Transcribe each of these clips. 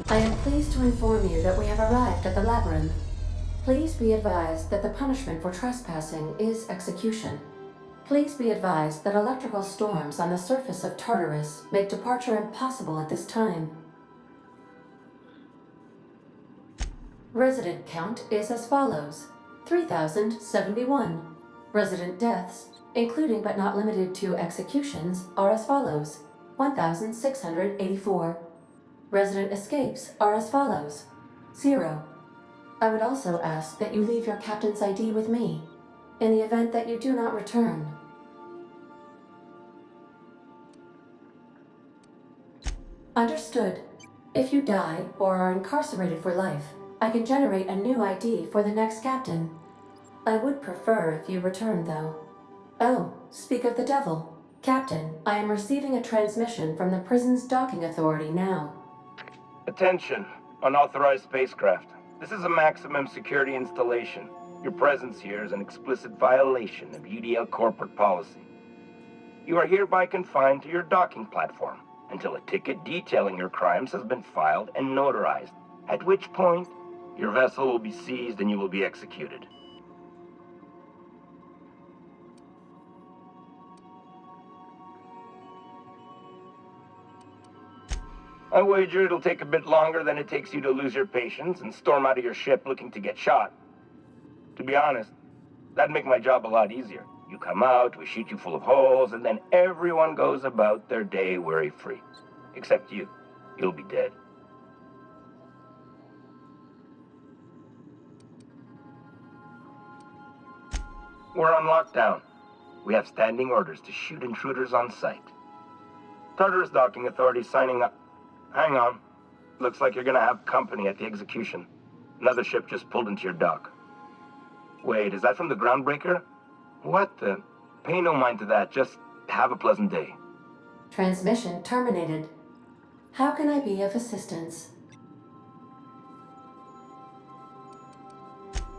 I am pleased to inform you that we have arrived at the labyrinth. Please be advised that the punishment for trespassing is execution. Please be advised that electrical storms on the surface of Tartarus make departure impossible at this time. Resident count is as follows: 3,071. Resident deaths, including but not limited to executions, are as follows: 1,684. Resident escapes are as follows: 0. I would also ask that you leave your captain's ID with me, in the event that you do not return. Understood. If you die or are incarcerated for life, I can generate a new ID for the next captain. I would prefer if you returned, though. Oh, speak of the devil. Captain, I am receiving a transmission from the prison's docking authority now. Attention, unauthorized spacecraft. This is a maximum security installation. Your presence here is an explicit violation of UDL corporate policy. You are hereby confined to your docking platform until a ticket detailing your crimes has been filed and notarized, at which point your vessel will be seized and you will be executed. I wager it'll take a bit longer than it takes you to lose your patience and storm out of your ship looking to get shot. To be honest, that'd make my job a lot easier. You come out, we shoot you full of holes, and then everyone goes about their day worry-free. Except you. You'll be dead. We're on lockdown. We have standing orders to shoot intruders on sight. Tartarus Docking Authority signing up. Hang on. Looks like you're gonna have company at the execution. Another ship just pulled into your dock. Wait, is that from the Groundbreaker? What the? Pay no mind to that. Just have a pleasant day. Transmission terminated. How can I be of assistance?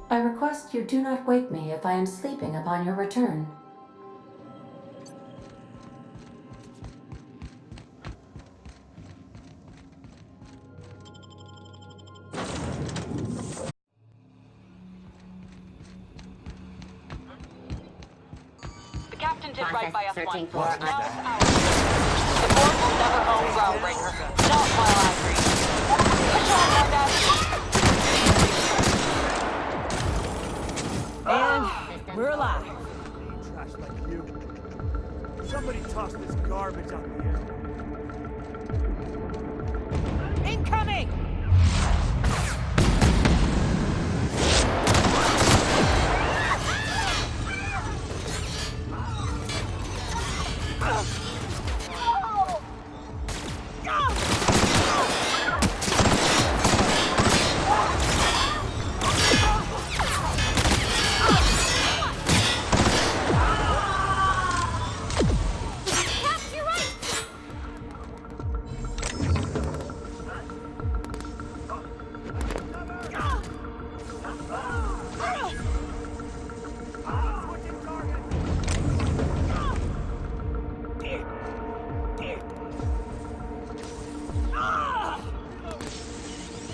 I request you do not wake me if I am sleeping upon your return. The captain did right by us once. Now it's ours. The board will never own Groundbreaker. Not while I breathe. Push on, my bad. And we're alive. Trash like you. Somebody toss this garbage out here. Incoming!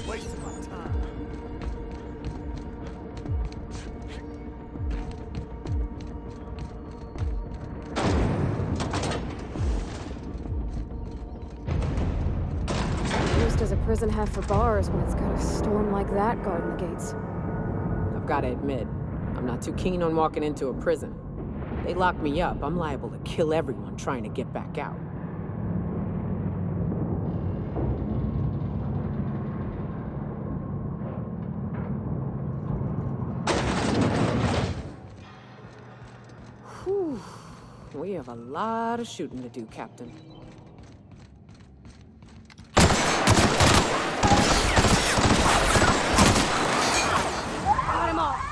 Wasting my time. What use does a prison have for bars when it's got a storm like that guarding the gates? I've got to admit, I'm not too keen on walking into a prison. They lock me up, I'm liable to kill everyone trying to get back out. Whew. We have a lot of shooting to do, Captain. Got him off!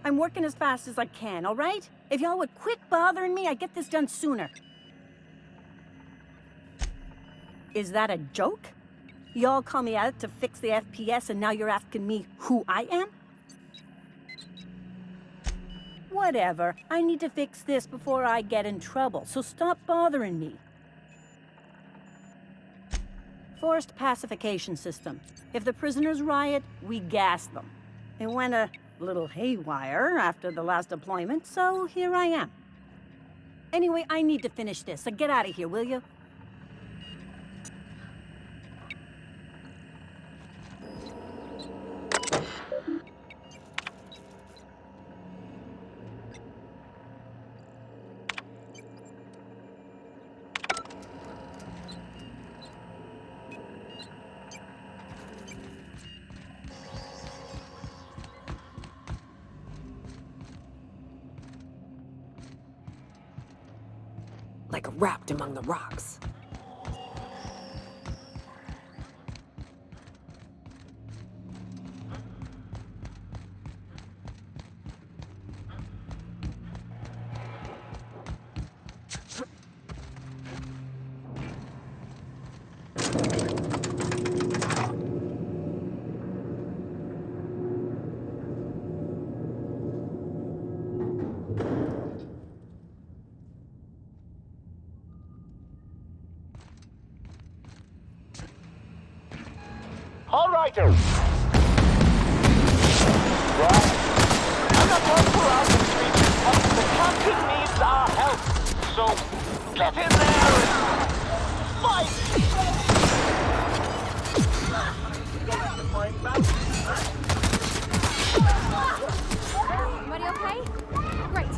I'm working as fast as I can, all right? If y'all would quit bothering me, I'd get this done sooner. Is that a joke? Y'all call me out to fix the FPS and now you're asking me who I am? Whatever. I need to fix this before I get in trouble, so stop bothering me. Forced pacification system. If the prisoners riot, we gas them. It went a little haywire after the last deployment, so here I am. Anyway, I need to finish this, so get out of here, will you? Like wrapped among the rocks. All right. Right. I'm not one for out the streets, but the captain needs our help. So get in there and fight. Everybody okay? Great.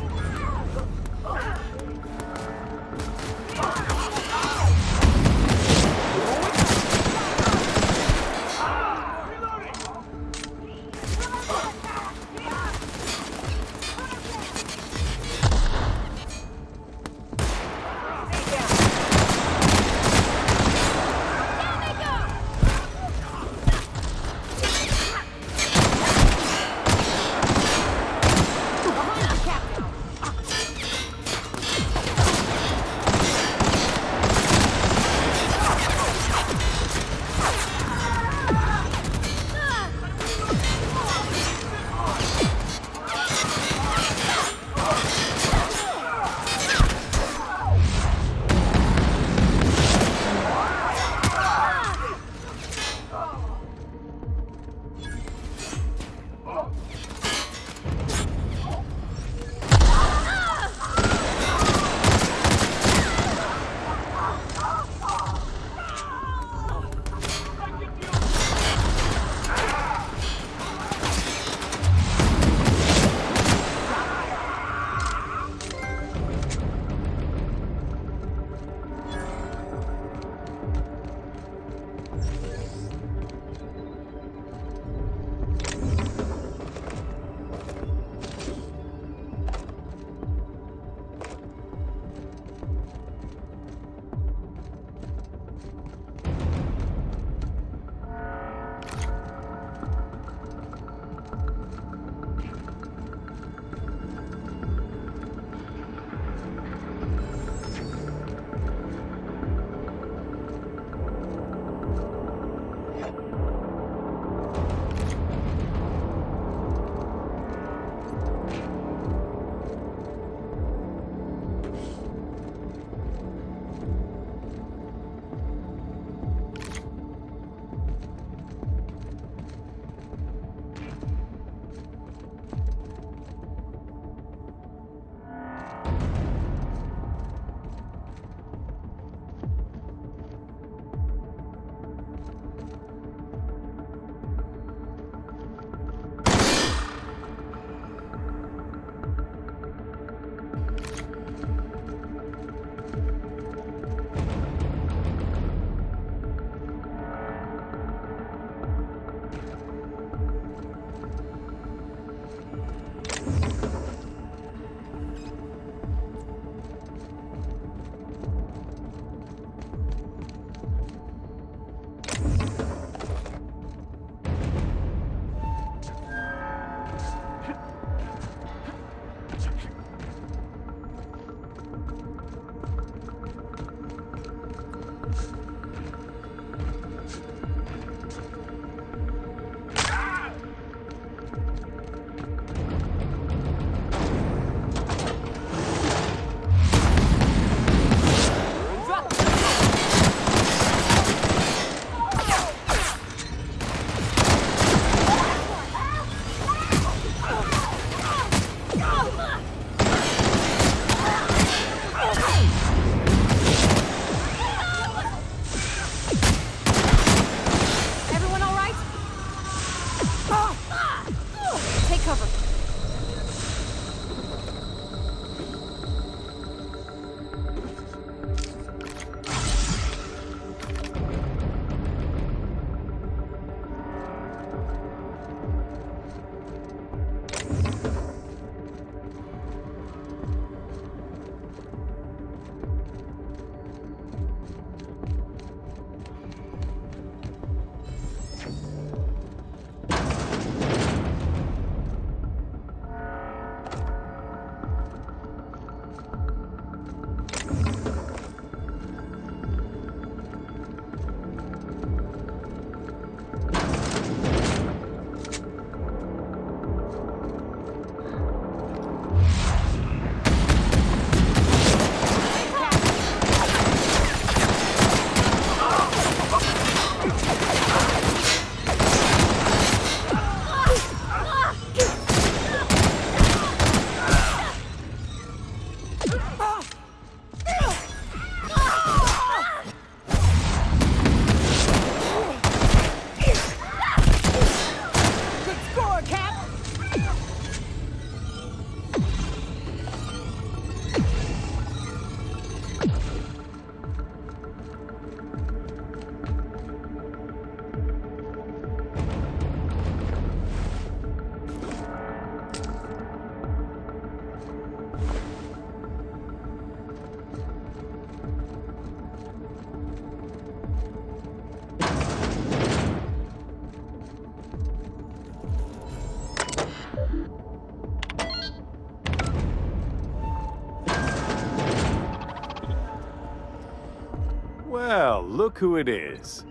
look who it is.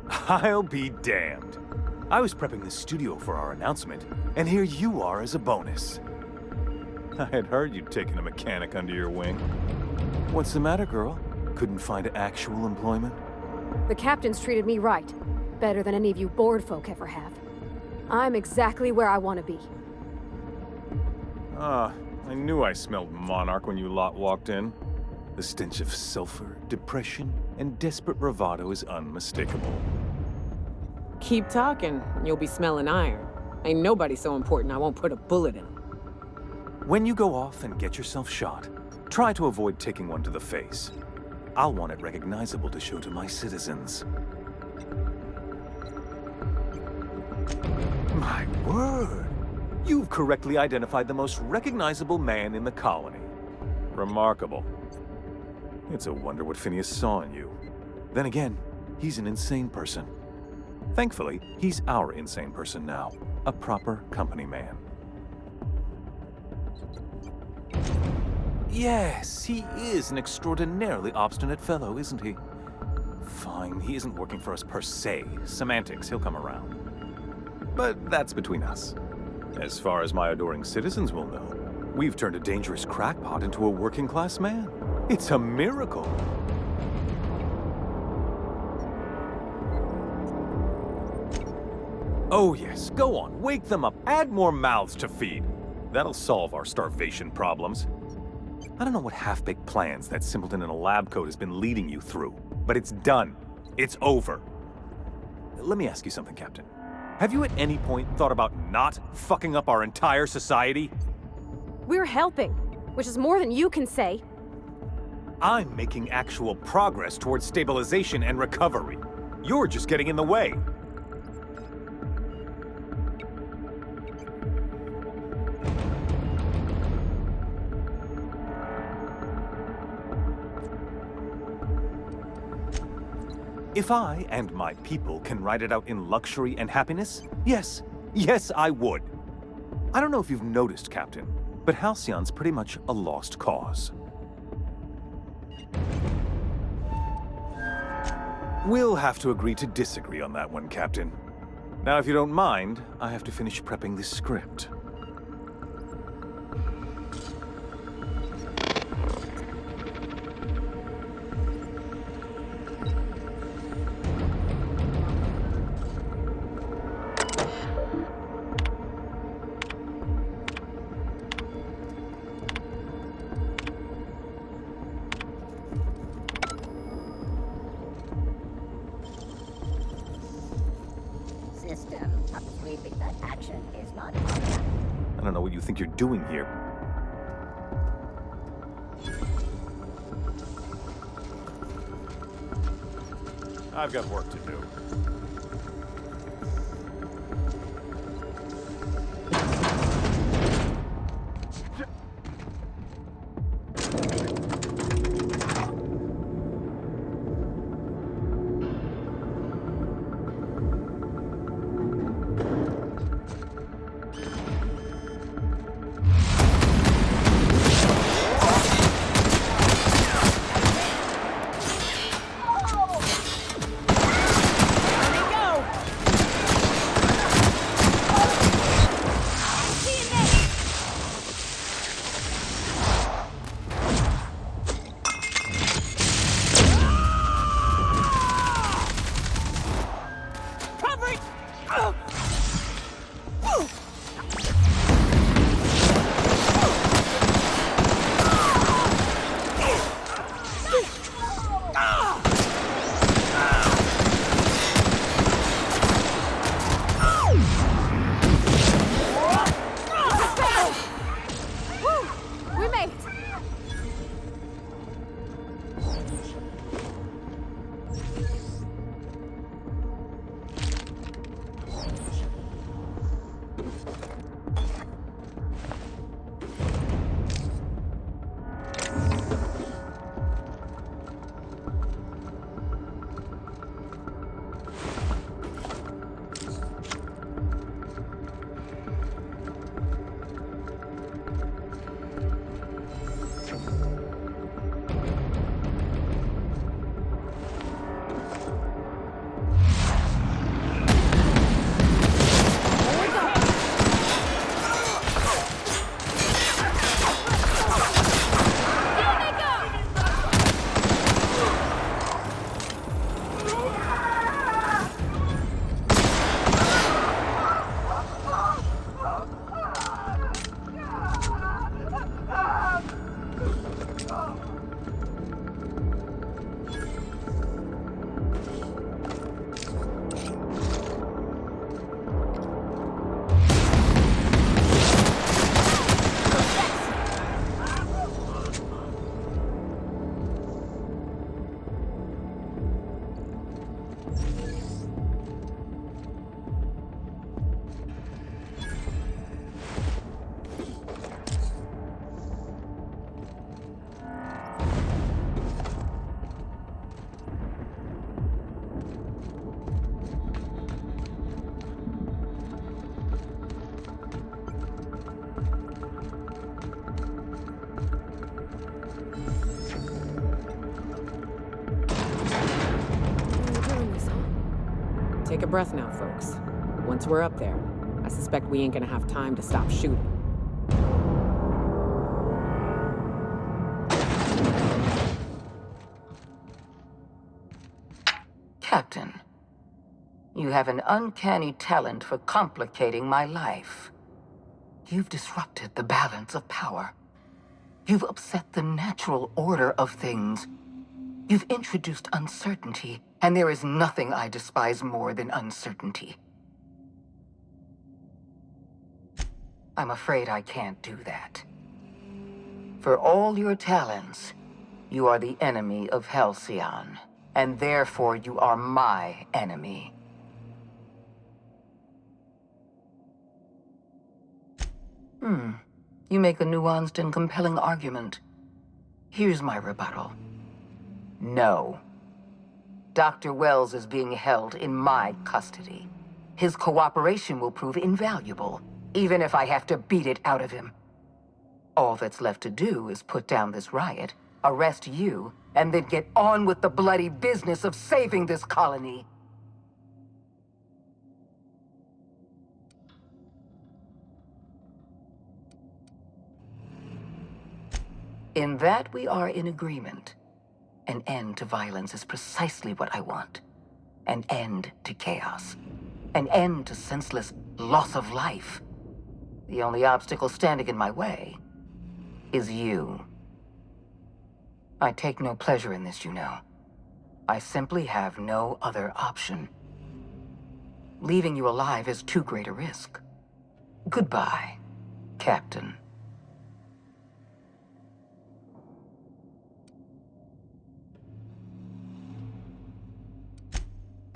I'll be damned. I was prepping the studio for our announcement, and here you are as a bonus. I had heard you'd taken a mechanic under your wing. What's the matter, girl? Couldn't find actual employment? The captain's treated me right. Better than any of you bored folk ever have. I'm exactly where I want to be. Ah, I knew I smelled Monarch when you lot walked in. The stench of sulfur, depression, and desperate bravado is unmistakable. Keep talking, and you'll be smelling iron. Ain't nobody so important I won't put a bullet in. When you go off and get yourself shot, try to avoid taking one to the face. I'll want it recognizable to show to my citizens. My word! You've correctly identified the most recognizable man in the colony. Remarkable. It's a wonder what Phineas saw in you. Then again, he's an insane person. Thankfully, he's our insane person now. A proper company man. Yes, he is an extraordinarily obstinate fellow, isn't he? Fine, he isn't working for us per se. Semantics, he'll come around. But that's between us. As far as my adoring citizens will know, we've turned a dangerous crackpot into a working-class man. It's a miracle. Oh yes, go on, wake them up, add more mouths to feed. That'll solve our starvation problems. I don't know what half-baked plans that simpleton in a lab coat has been leading you through, but it's done. It's over. Let me ask you something, Captain. Have you at any point thought about not fucking up our entire society? We're helping, which is more than you can say. I'm making actual progress towards stabilization and recovery. You're just getting in the way. If I and my people can ride it out in luxury and happiness, yes, I would. I don't know if you've noticed, Captain, but Halcyon's pretty much a lost cause. We'll have to agree to disagree on that one, Captain. Now, if you don't mind, I have to finish prepping this script. I don't know what you think you're doing here. I've got work to do. Take a breath now, folks. Once we're up there, I suspect we ain't gonna have time to stop shooting. Captain, you have an uncanny talent for complicating my life. You've disrupted the balance of power. You've upset the natural order of things. You've introduced uncertainty, and there is nothing I despise more than uncertainty. I'm afraid I can't do that. For all your talents, you are the enemy of Halcyon, and therefore you are my enemy. You make a nuanced and compelling argument. Here's my rebuttal. No. Dr. Wells is being held in my custody. His cooperation will prove invaluable, even if I have to beat it out of him. All that's left to do is put down this riot, arrest you, and then get on with the bloody business of saving this colony. In that we are in agreement. An end to violence is precisely what I want. An end to chaos. An end to senseless loss of life. The only obstacle standing in my way is you. I take no pleasure in this, you know. I simply have no other option. Leaving you alive is too great a risk. Goodbye, Captain.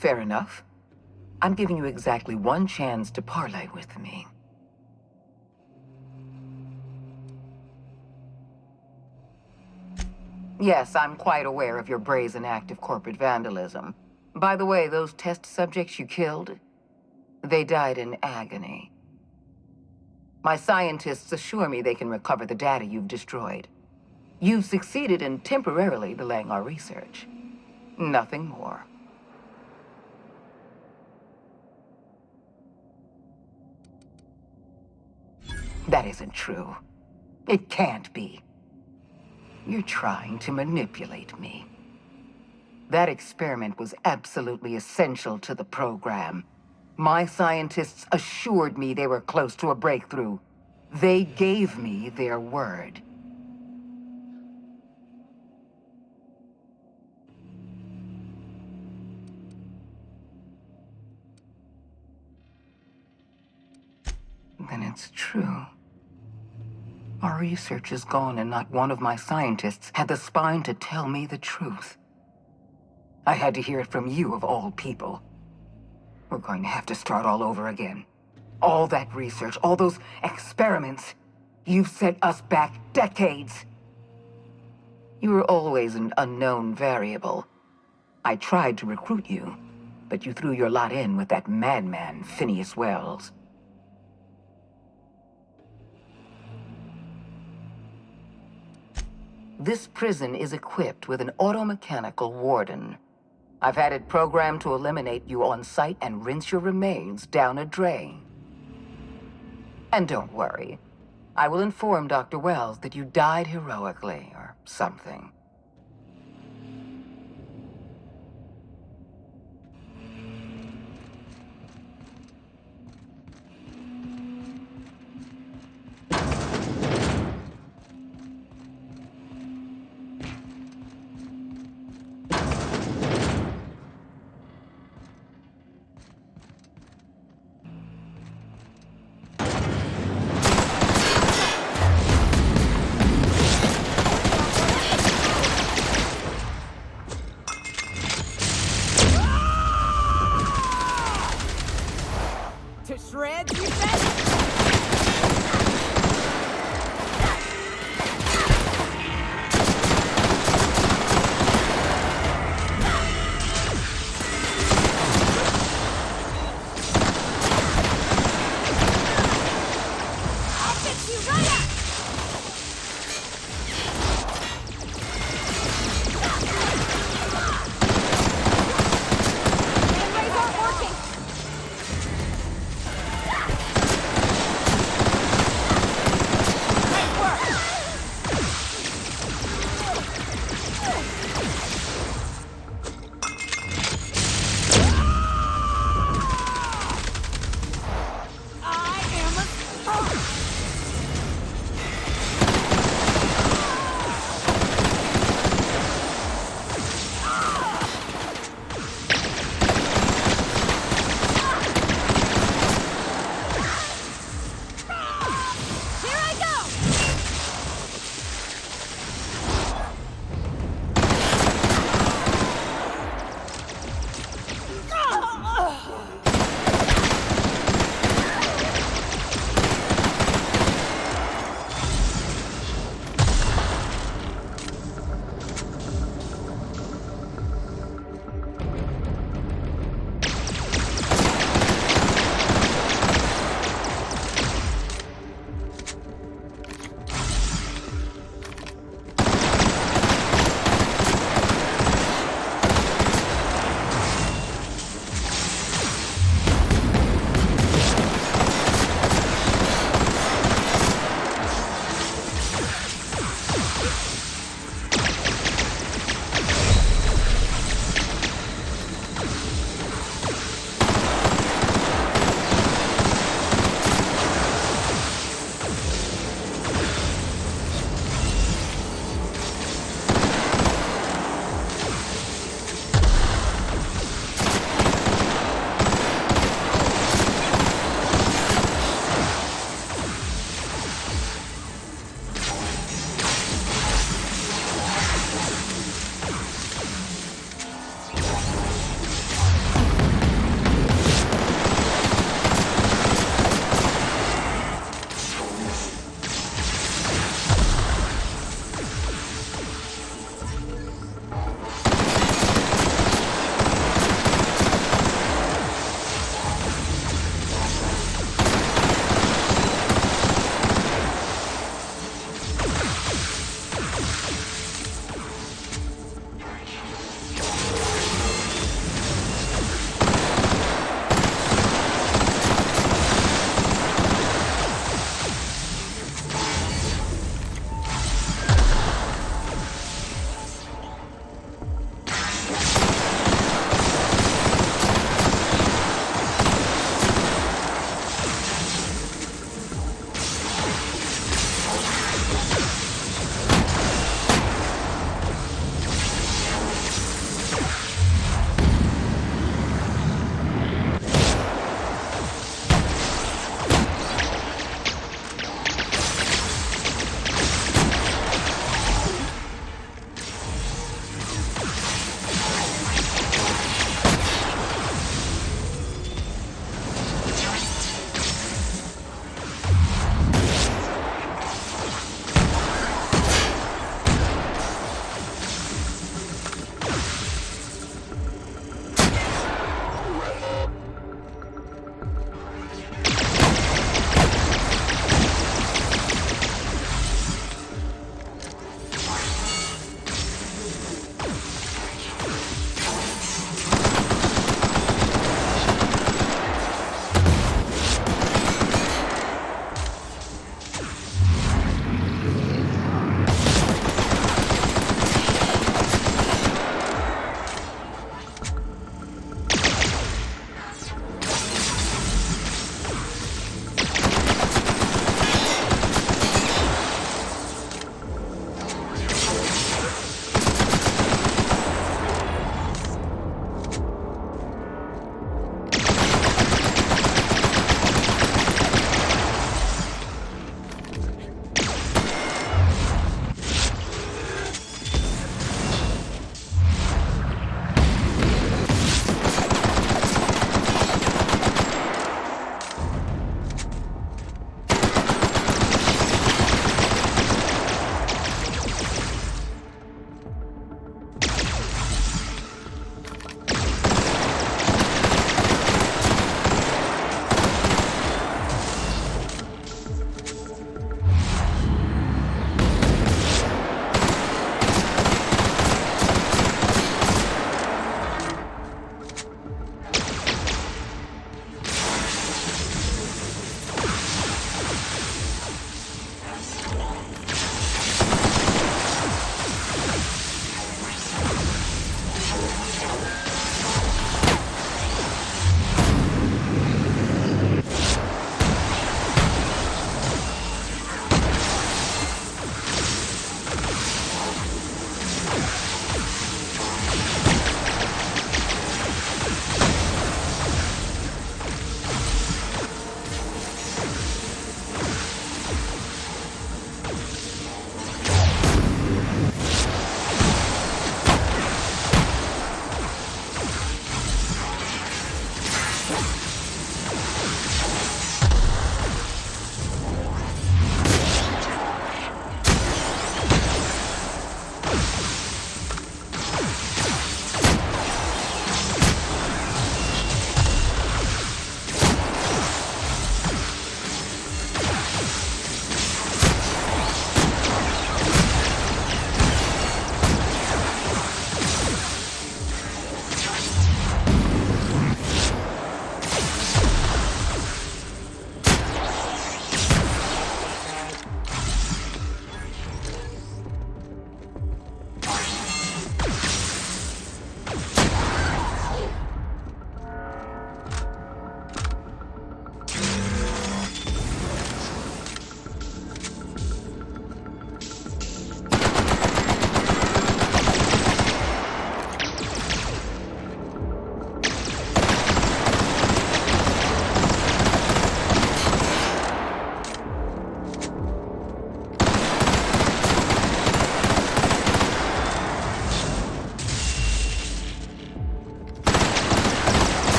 Fair enough. I'm giving you exactly one chance to parley with me. Yes, I'm quite aware of your brazen act of corporate vandalism. By the way, those test subjects you killed, they died in agony. My scientists assure me they can recover the data you've destroyed. You've succeeded in temporarily delaying our research. Nothing more. That isn't true. It can't be. You're trying to manipulate me. That experiment was absolutely essential to the program. My scientists assured me they were close to a breakthrough. They gave me their word. Then it's true. Our research is gone, and not one of my scientists had the spine to tell me the truth. I had to hear it from you, of all people. We're going to have to start all over again. All that research, all those experiments, you've set us back decades. You were always an unknown variable. I tried to recruit you, but you threw your lot in with that madman, Phineas Wells. This prison is equipped with an automechanical warden. I've had it programmed to eliminate you on sight and rinse your remains down a drain. And don't worry, I will inform Dr. Wells that you died heroically or something.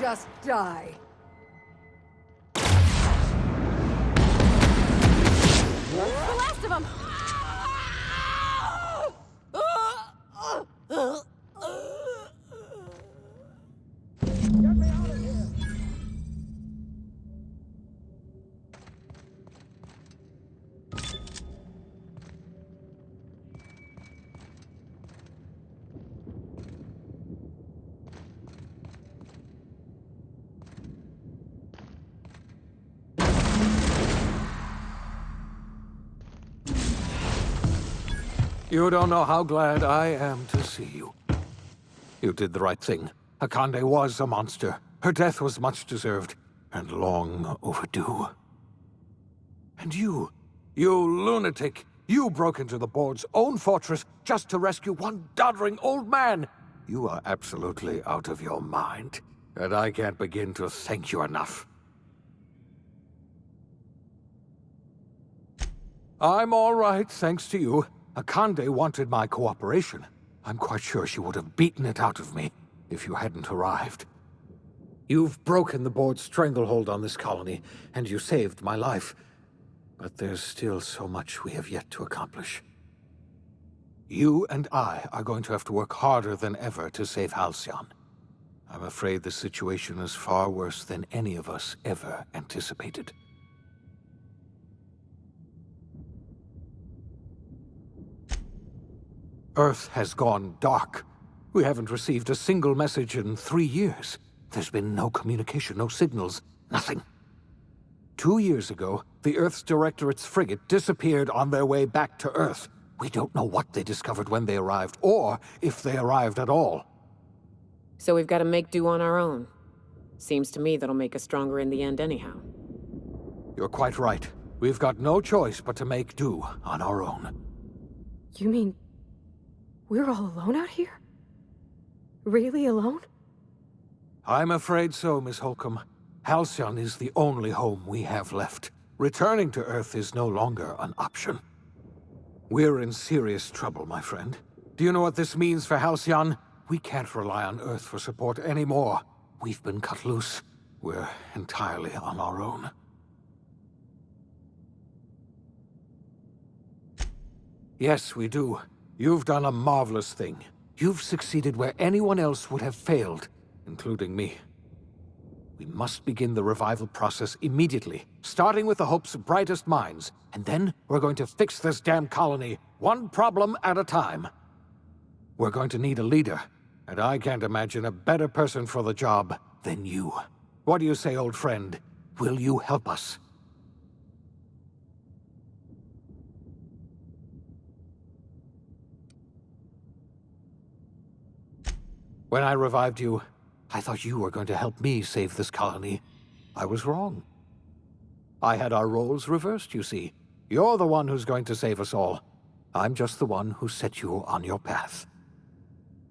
Just die. The last of them! Get me out of here! You don't know how glad I am to see you. You did the right thing. Akande was a monster. Her death was much deserved, and long overdue. And you lunatic, you broke into the board's own fortress just to rescue one doddering old man. You are absolutely out of your mind, and I can't begin to thank you enough. I'm all right, thanks to you. Akande wanted my cooperation. I'm quite sure she would have beaten it out of me if you hadn't arrived. You've broken the board's stranglehold on this colony, and you saved my life. But there's still so much we have yet to accomplish. You and I are going to have to work harder than ever to save Halcyon. I'm afraid the situation is far worse than any of us ever anticipated. Earth has gone dark. We haven't received a single message in 3 years. There's been no communication, no signals, nothing. 2 years ago, the Earth's Directorate's frigate disappeared on their way back to Earth. We don't know what they discovered when they arrived, or if they arrived at all. So we've got to make do on our own. Seems to me that'll make us stronger in the end anyhow. You're quite right. We've got no choice but to make do on our own. You mean we're all alone out here? Really alone? I'm afraid so, Miss Holcomb. Halcyon is the only home we have left. Returning to Earth is no longer an option. We're in serious trouble, my friend. Do you know what this means for Halcyon? We can't rely on Earth for support anymore. We've been cut loose. We're entirely on our own. Yes, we do. You've done a marvelous thing. You've succeeded where anyone else would have failed, including me. We must begin the revival process immediately, starting with the Hope's brightest minds, and then we're going to fix this damn colony, one problem at a time. We're going to need a leader, and I can't imagine a better person for the job than you. What do you say, old friend? Will you help us? When I revived you, I thought you were going to help me save this colony. I was wrong. I had our roles reversed, you see. You're the one who's going to save us all. I'm just the one who set you on your path.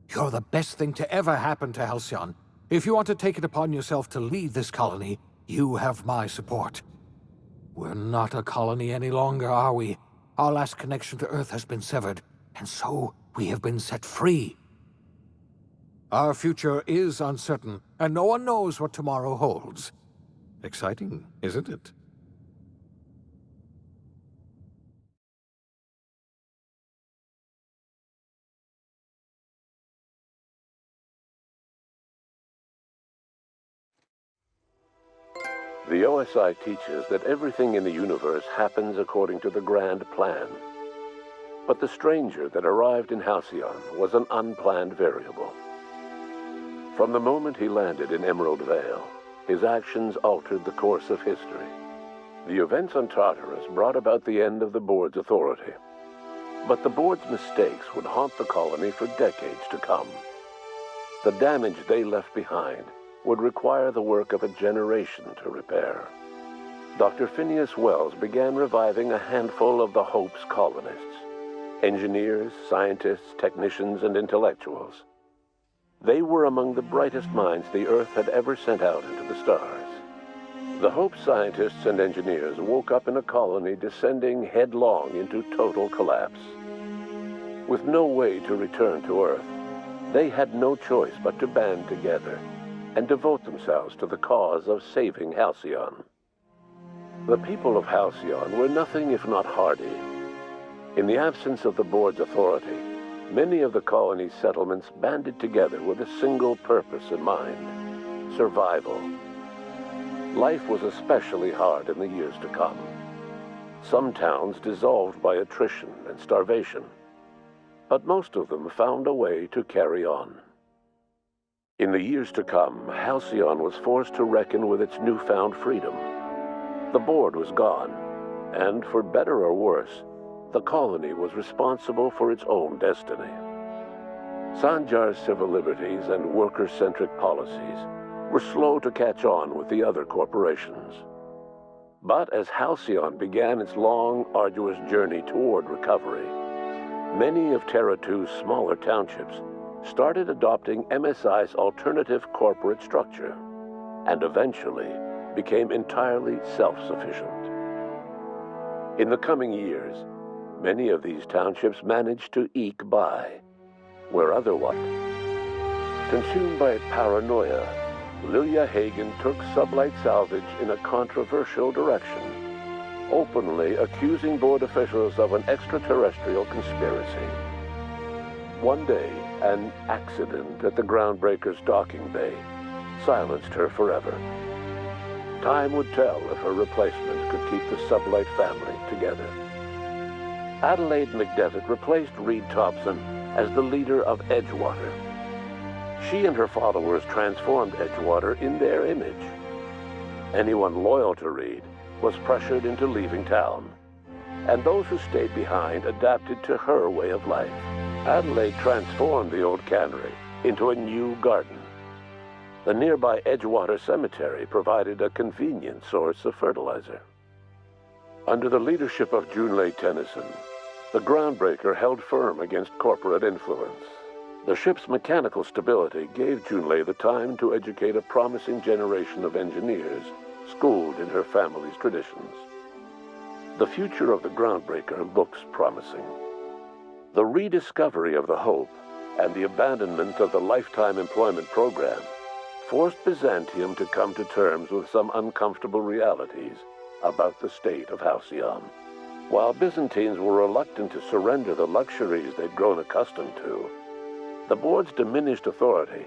You're the best thing to ever happen to Halcyon. If you want to take it upon yourself to lead this colony, you have my support. We're not a colony any longer, are we? Our last connection to Earth has been severed, and so we have been set free. Our future is uncertain, and no one knows what tomorrow holds. Exciting, isn't it? The OSI teaches that everything in the universe happens according to the grand plan. But the stranger that arrived in Halcyon was an unplanned variable. From the moment he landed in Emerald Vale, his actions altered the course of history. The events on Tartarus brought about the end of the board's authority. But the board's mistakes would haunt the colony for decades to come. The damage they left behind would require the work of a generation to repair. Dr. Phineas Wells began reviving a handful of the Hope's colonists. Engineers, scientists, technicians, and intellectuals. They were among the brightest minds the Earth had ever sent out into the stars. The Hope scientists and engineers woke up in a colony descending headlong into total collapse. With no way to return to Earth, they had no choice but to band together and devote themselves to the cause of saving Halcyon. The people of Halcyon were nothing if not hardy. In the absence of the board's authority, many of the colony's settlements banded together with a single purpose in mind: survival. Life was especially hard in the years to come. Some towns dissolved by attrition and starvation, but most of them found a way to carry on. In the years to come, Halcyon was forced to reckon with its newfound freedom. The board was gone, and for better or worse, the colony was responsible for its own destiny. Sanjar's civil liberties and worker-centric policies were slow to catch on with the other corporations. But as Halcyon began its long, arduous journey toward recovery, many of Terra 2's smaller townships started adopting MSI's alternative corporate structure, and eventually became entirely self-sufficient. In the coming years, many of these townships managed to eke by, where otherwise. Consumed by paranoia, Lilia Hagen took sublight salvage in a controversial direction, openly accusing board officials of an extraterrestrial conspiracy. One day, an accident at the Groundbreaker's docking bay silenced her forever. Time would tell if her replacement could keep the sublight family together. Adelaide McDevitt replaced Reed Thompson as the leader of Edgewater. She and her followers transformed Edgewater in their image. Anyone loyal to Reed was pressured into leaving town, and those who stayed behind adapted to her way of life. Adelaide transformed the old cannery into a new garden. The nearby Edgewater Cemetery provided a convenient source of fertilizer. Under the leadership of Junlei Tennyson, the Groundbreaker held firm against corporate influence. The ship's mechanical stability gave Junlei the time to educate a promising generation of engineers schooled in her family's traditions. The future of the Groundbreaker looks promising. The rediscovery of the Hope and the abandonment of the lifetime employment program forced Byzantium to come to terms with some uncomfortable realities about the state of Halcyon. While Byzantines were reluctant to surrender the luxuries they'd grown accustomed to, the board's diminished authority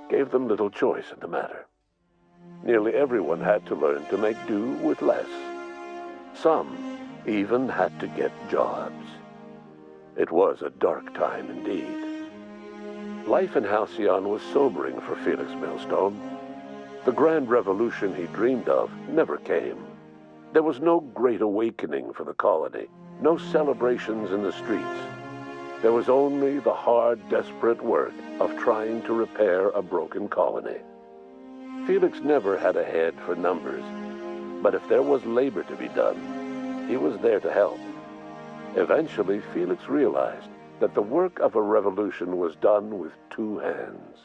gave them little choice in the matter. Nearly everyone had to learn to make do with less. Some even had to get jobs. It was a dark time indeed. Life in Halcyon was sobering for Felix Millstone. The grand revolution he dreamed of never came. There was no great awakening for the colony, no celebrations in the streets. There was only the hard, desperate work of trying to repair a broken colony. Felix never had a head for numbers, but if there was labor to be done, he was there to help. Eventually, Felix realized that the work of a revolution was done with two hands.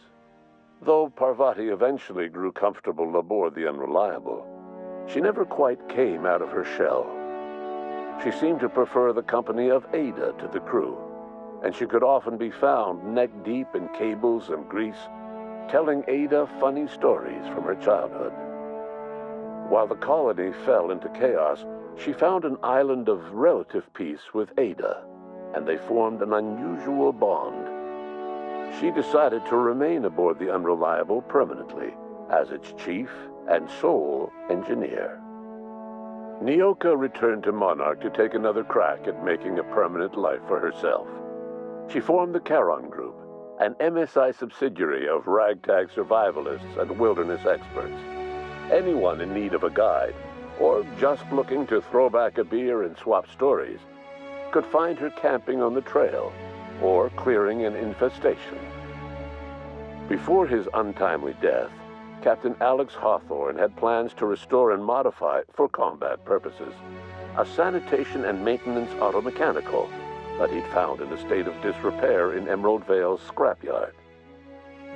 Though Parvati eventually grew comfortable aboard the Unreliable, she never quite came out of her shell. She seemed to prefer the company of Ada to the crew, and she could often be found neck-deep in cables and grease, telling Ada funny stories from her childhood. While the colony fell into chaos, she found an island of relative peace with Ada, and they formed an unusual bond. She decided to remain aboard the Unreliable permanently as its chief and sole engineer. Nyoka returned to Monarch to take another crack at making a permanent life for herself. She formed the Charon Group, an MSI subsidiary of ragtag survivalists and wilderness experts. Anyone in need of a guide, or just looking to throw back a beer and swap stories, could find her camping on the trail or clearing an infestation. Before his untimely death, Captain Alex Hawthorne had plans to restore and modify, for combat purposes, a sanitation and maintenance automechanical that he'd found in a state of disrepair in Emerald Vale's scrapyard.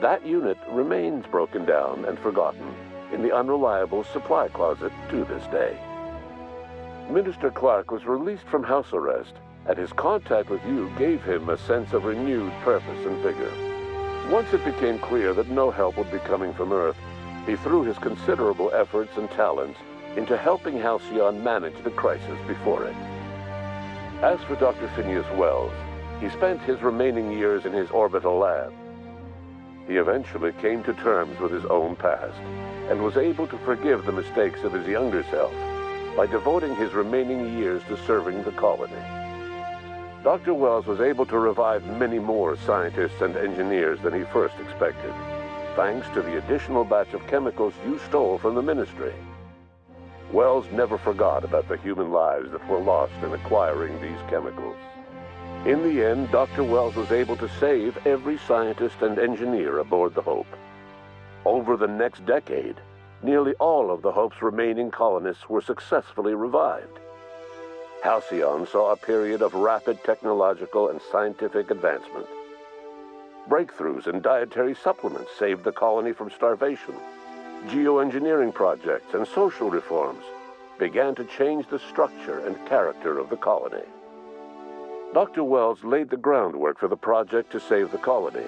That unit remains broken down and forgotten in the Unreliable supply closet to this day. Minister Clark was released from house arrest, and his contact with you gave him a sense of renewed purpose and vigor. Once it became clear that no help would be coming from Earth, he threw his considerable efforts and talents into helping Halcyon manage the crisis before it. As for Dr. Phineas Wells, he spent his remaining years in his orbital lab. He eventually came to terms with his own past and was able to forgive the mistakes of his younger self by devoting his remaining years to serving the colony. Dr. Wells was able to revive many more scientists and engineers than he first expected, thanks to the additional batch of chemicals you stole from the Ministry. Wells never forgot about the human lives that were lost in acquiring these chemicals. In the end, Dr. Wells was able to save every scientist and engineer aboard the Hope. Over the next decade, nearly all of the Hope's remaining colonists were successfully revived. Halcyon saw a period of rapid technological and scientific advancement. Breakthroughs in dietary supplements saved the colony from starvation. Geoengineering projects and social reforms began to change the structure and character of the colony. Dr. Wells laid the groundwork for the project to save the colony,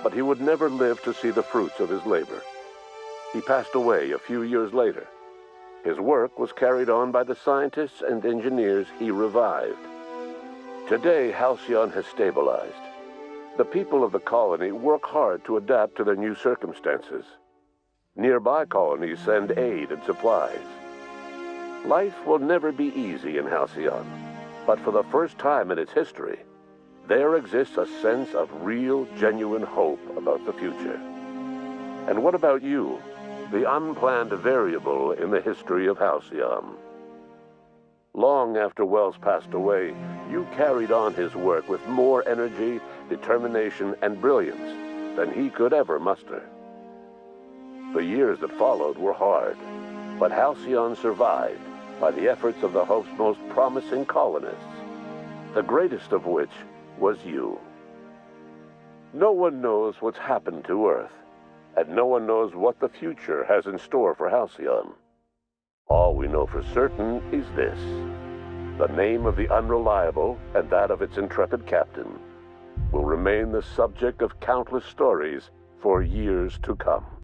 but he would never live to see the fruits of his labor. He passed away a few years later. His work was carried on by the scientists and engineers he revived. Today, Halcyon has stabilized. The people of the colony work hard to adapt to their new circumstances. Nearby colonies send aid and supplies. Life will never be easy in Halcyon, but for the first time in its history, there exists a sense of real, genuine hope about the future. And what about you, the unplanned variable in the history of Halcyon? Long after Wells passed away, you carried on his work with more energy, determination, and brilliance than he could ever muster. The years that followed were hard, but Halcyon survived by the efforts of the Hope's most promising colonists, the greatest of which was you. No one knows what's happened to Earth, and no one knows what the future has in store for Halcyon. All we know for certain is this: the name of the Unreliable and that of its intrepid captain will remain the subject of countless stories for years to come.